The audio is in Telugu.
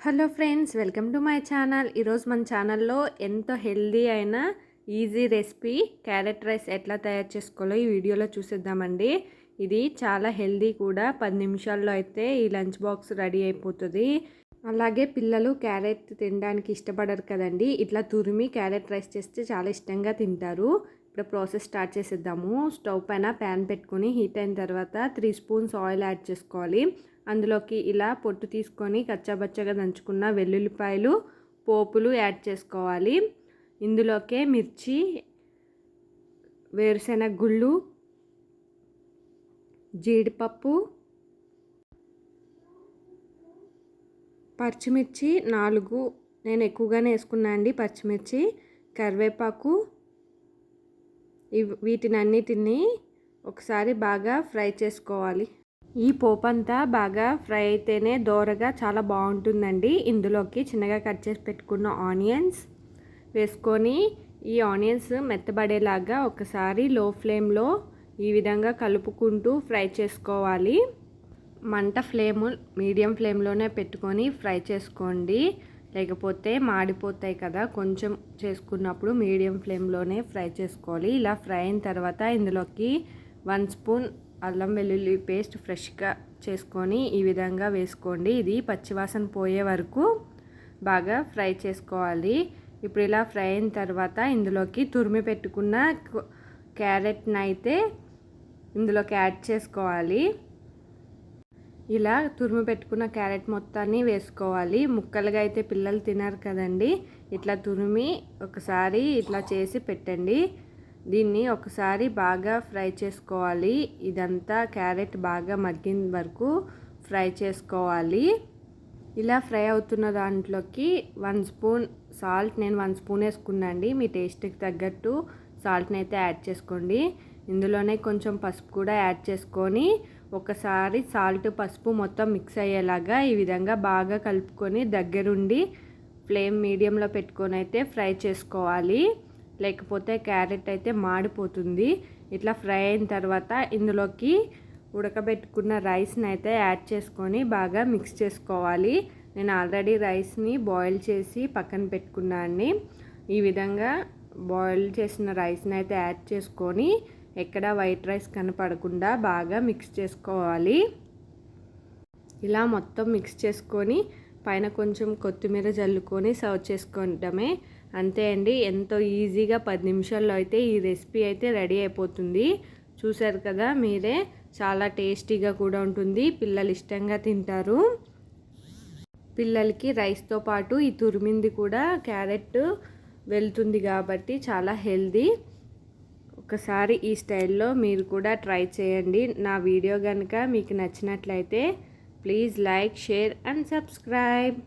Hello friends, welcome to my channel. ఈరోజు మన ఛానల్లో ఎంతో హెల్దీ అయిన ఈజీ రెసిపీ క్యారెట్ రైస్ ఎట్లా తయారు చేసుకోవాలో ఈ వీడియోలో చూసేద్దామండి. ఇది చాలా హెల్దీ కూడా. 10 నిమిషాల్లో అయితే ఈ లంచ్ బాక్స్ రెడీ అయిపోతుంది. అలాగే పిల్లలు క్యారెట్ తినడానికి ఇష్టపడరు కదండి. ఇట్లా తురిమి క్యారెట్ రైస్ చేస్తే చాలా ఇష్టంగా తింటారు. ఇప్పుడు ప్రాసెస్ స్టార్ట్ చేసేద్దాము. స్టవ్ పైన ప్యాన్ పెట్టుకొని హీట్ అయిన తర్వాత 3 స్పూన్స్ ఆయిల్ యాడ్ చేసుకోవాలి. అందులోకి ఇలా పొట్టు తీసుకొని కచ్చాబచ్చగా దంచుకున్న వెల్లుల్లిపాయలు, పోపులు యాడ్ చేసుకోవాలి. ఇందులోకే మిర్చి, వేరుశెనగ గుళ్ళు, జీడిపప్పు, పచ్చిమిర్చి 4 నేను ఎక్కువగానే వేసుకున్నా అండి. పచ్చిమిర్చి, కరివేపాకు, వీటినన్నిటిని ఒకసారి బాగా ఫ్రై చేసుకోవాలి. ఈ పోపు అంతా బాగా ఫ్రై అయితేనే దోరగా చాలా బాగుంటుందండి. ఇందులోకి చిన్నగా కట్ చేసి పెట్టుకున్న ఆనియన్స్ వేసుకొని ఈ ఆనియన్స్ మెత్తబడేలాగా ఒకసారి లో ఫ్లేమ్లో ఈ విధంగా కలుపుకుంటూ ఫ్రై చేసుకోవాలి. మంట మీడియం ఫ్లేమ్లోనే పెట్టుకొని ఫ్రై చేసుకోండి, లేకపోతే మాడిపోతాయి కదా. కొంచెం చేసుకున్నప్పుడు మీడియం ఫ్లేమ్లోనే ఫ్రై చేసుకోవాలి. ఇలా ఫ్రై అయిన తర్వాత ఇందులోకి 1 స్పూన్ అల్లం వెల్లుల్లి పేస్ట్ ఫ్రెష్గా చేసుకొని ఈ విధంగా వేసుకోండి. ఇది పచ్చివాసన పోయే వరకు బాగా ఫ్రై చేసుకోవాలి. ఇప్పుడు ఇలా ఫ్రై అయిన తర్వాత ఇందులోకి తురిమి పెట్టుకున్న క్యారెట్ని అయితే ఇందులోకి యాడ్ చేసుకోవాలి. ఇలా తురిమి పెట్టుకున్న క్యారెట్ మొత్తాన్ని వేసుకోవాలి. ముక్కలుగా అయితే పిల్లలు తినరు కదండి. ఇట్లా తురిమి ఒకసారి ఇట్లా చేసి పెట్టండి. దీన్ని ఒకసారి బాగా ఫ్రై చేసుకోవాలి. ఇదంతా క్యారెట్ బాగా మగ్గిన వరకు ఫ్రై చేసుకోవాలి. ఇలా ఫ్రై అవుతున్న దాంట్లోకి 1 స్పూన్ సాల్ట్, నేను 1 స్పూన్ వేసుకున్నాండి. మీ టేస్ట్కి తగ్గట్టు సాల్ట్ని అయితే యాడ్ చేసుకోండి. ఇందులోనే కొంచెం పసుపు కూడా యాడ్ చేసుకొని ఒకసారి సాల్ట్, పసుపు మొత్తం మిక్స్ అయ్యేలాగా ఈ విధంగా బాగా కలుపుకొని దగ్గరుండి ఫ్లేమ్ మీడియంలో పెట్టుకొని అయితే ఫ్రై చేసుకోవాలి. లేకపోతే క్యారెట్ అయితే మాడిపోతుంది. ఇట్లా ఫ్రై అయిన తర్వాత ఇందులోకి ఉడకబెట్టుకున్న రైస్ని అయితే యాడ్ చేసుకొని బాగా మిక్స్ చేసుకోవాలి. నేను ఆల్రెడీ రైస్ని బాయిల్ చేసి పక్కన పెట్టుకున్నాను. ఈ విధంగా బాయిల్ చేసిన రైస్ని అయితే యాడ్ చేసుకొని ఎక్కడ వైట్ రైస్ కనపడకుండా బాగా మిక్స్ చేసుకోవాలి. ఇలా మొత్తం మిక్స్ చేసుకొని పైన కొంచెం కొత్తిమీర జల్లుకొని సర్వ్ చేసుకోవడమే. అంతే అండి, ఎంతో ఈజీగా 10 నిమిషాల్లో అయితే ఈ రెసిపీ అయితే రెడీ అయిపోతుంది. చూసారు కదా మీరే, చాలా టేస్టీగా కూడా ఉంటుంది. పిల్లలు ఇష్టంగా తింటారు. పిల్లలకి రైస్తో పాటు ఈ తురిమింది కూడా క్యారెట్ వెళ్తుంది కాబట్టి చాలా హెల్దీ. ఒకసారి ఈ స్టైల్లో మీరు కూడా ట్రై చేయండి. నా వీడియో కనుక మీకు నచ్చినట్లయితే please like, share and subscribe.